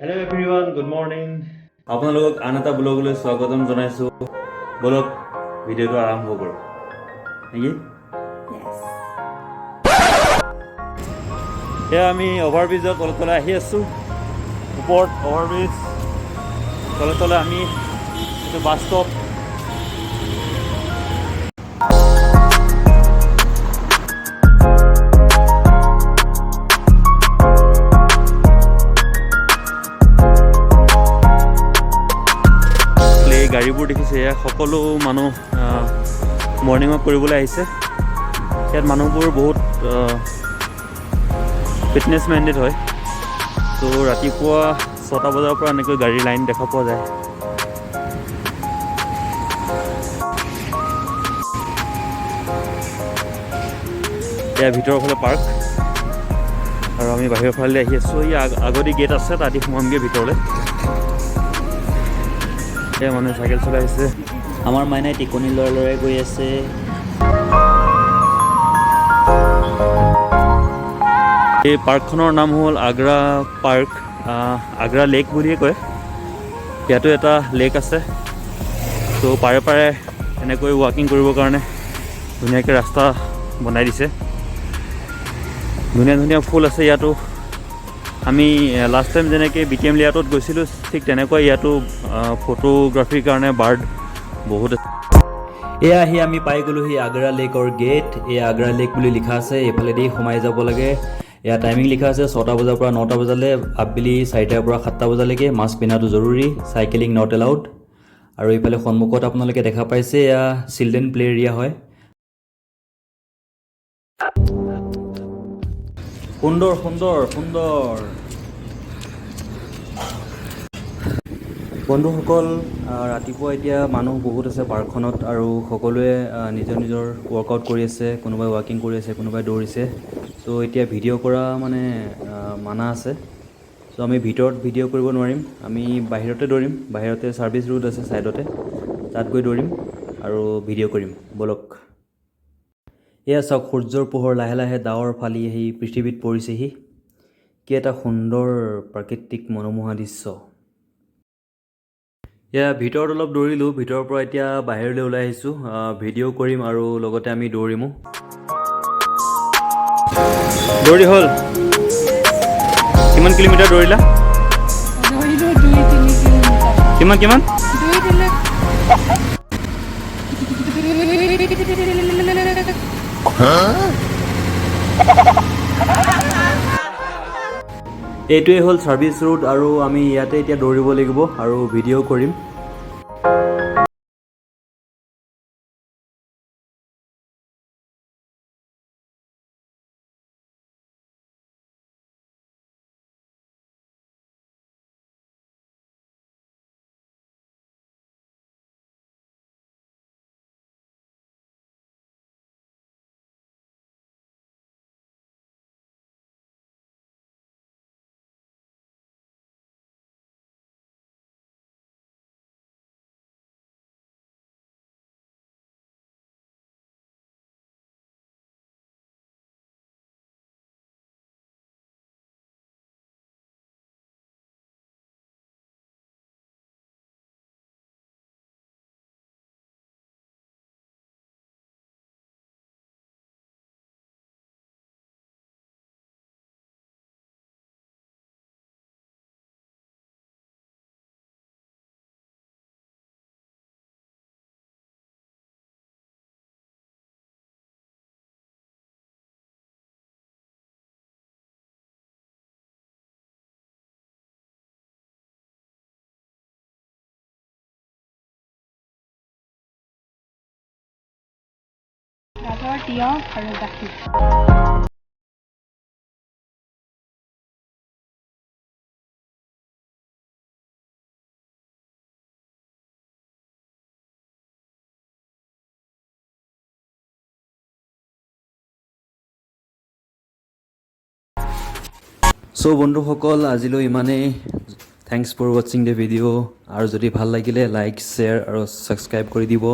Hello everyone, good morning. আপোনালোকক আন এটা ব্লগলৈ স্বাগতম জনাইছোঁ। বলক ভিডিঅ'টো আৰম্ভ কৰোঁ নেকি? এয়া আমি অভাৰব্ৰিজৰ তলে আহি আছোঁ। ওপৰত অভাৰব্ৰিজ তলে আমি এইটো বাছ ষ্টপ। গাড়ীবোৰ দেখিছে, এয়া সকলো মানুহ মৰ্ণিং ৱাক কৰিবলৈ আহিছে। ইয়াত মানুহবোৰ বহুত ফিটনেছ মাইণ্ডেড হয়। তো ৰাতিপুৱা 6টা বজাৰ পৰা এনেকৈ গাড়ীৰ লাইন দেখা পোৱা যায়। এয়া ভিতৰৰ ফালে পাৰ্ক আৰু আমি বাহিৰৰ ফালে আহি আছোঁ। এই আগতে গেট আছে, তাতে সোমামগৈ ভিতৰলৈ। এয়া মানুহে চাইকেল চলাই আহিছে। আমাৰ মাইনাই টিকনি লৰাই গৈ আছে। এই পাৰ্কখনৰ নাম হ'ল আগ্ৰা পাৰ্ক, আগ্ৰা লেক বুলিয়ে কয়। ইয়াতো এটা লেক আছে। তো পাৰে এনেকৈ ৱাকিং কৰিবৰ কাৰণে ধুনীয়াকৈ ৰাস্তা বনাই দিছে। ধুনীয়া ফুল আছে ইয়াতো। আমি লাষ্ট টাইম যেনেকৈ BTM লেয়াৰটোত গৈছিলোঁ, ঠিক তেনেকৈ ইয়াতো ফটোগ্ৰাফীৰ কাৰণে বাৰ্ড বহুত আছে। এয়া আহি আমি পাই গ'লোহি আগ্ৰা লেকৰ গেট। এই আগ্ৰা লেক বুলি লিখা আছে, এইফালেদি সোমাই যাব লাগে। এয়া টাইমিং লিখা আছে 6টা বজাৰ পৰা 9টা বজালৈ, আবেলি 4টাৰ পৰা 7টা বজালৈকে। মাস্ক পিন্ধাটো জৰুৰী, চাইকেলিং নট এলাউড। আৰু এইফালে সন্মুখত আপোনালোকে দেখা পাইছে, এয়া চিলড্ৰেন প্লে এৰিয়া হয়। সুন্দৰ বন্ধুসকল, ৰাতিপুৱা এতিয়া মানুহ বহুত আছে পাৰ্কখনত আৰু সকলোৱে নিজৰ ৱৰ্কআউট কৰি আছে। কোনোবাই ৱাকিং কৰি আছে, কোনোবাই দৌৰিছে। চ' এতিয়া ভিডিঅ' কৰা মানে মানা আছে। চ' আমি ভিতৰত ভিডিঅ' কৰিব নোৱাৰিম, আমি বাহিৰতে দৌৰিম। বাহিৰতে ছাৰ্ভিচ ৰোড আছে ছাইডতে, তাত গৈ দৌৰিম আৰু ভিডিঅ' কৰিম। বলক। এয়া চাওক, সূৰ্যৰ পোহৰ লাহে লাহে ডাৱৰ ফালি আহি পৃথিৱীত পৰিছেহি। কি এটা সুন্দৰ প্ৰাকৃতিক মনোমোহা দৃশ্য। এয়া ভিতৰত অলপ দৌৰিলোঁ, ভিতৰৰ পৰা এতিয়া বাহিৰলৈ ওলাই আহিছোঁ। ভিডিঅ' কৰিম আৰু লগতে আমি দৌৰিমো। দৌৰি হ'ল? কিমান কিলোমিটাৰ দৌৰিলা? দৌৰিলোঁ 2-3 কিলোমিটাৰ। কিমান? এইটোৱে হ'ল ছাৰ্ভিচ ৰোড আৰু আমি ইয়াতে এতিয়া দৌৰিব লাগিব আৰু ভিডিঅ' কৰিম। গাজৰ, তিয়ঁহ আৰু গাখীৰ। চ' বন্ধুসকল, আজিলৈ ইমানেই। থেংকছ ফৰ ৱাচিং দ্য ভিডিঅ'। আৰু যদি ভাল লাগিলে লাইক, শ্বেয়াৰ আৰু ছাবস্ক্ৰাইব কৰি দিব।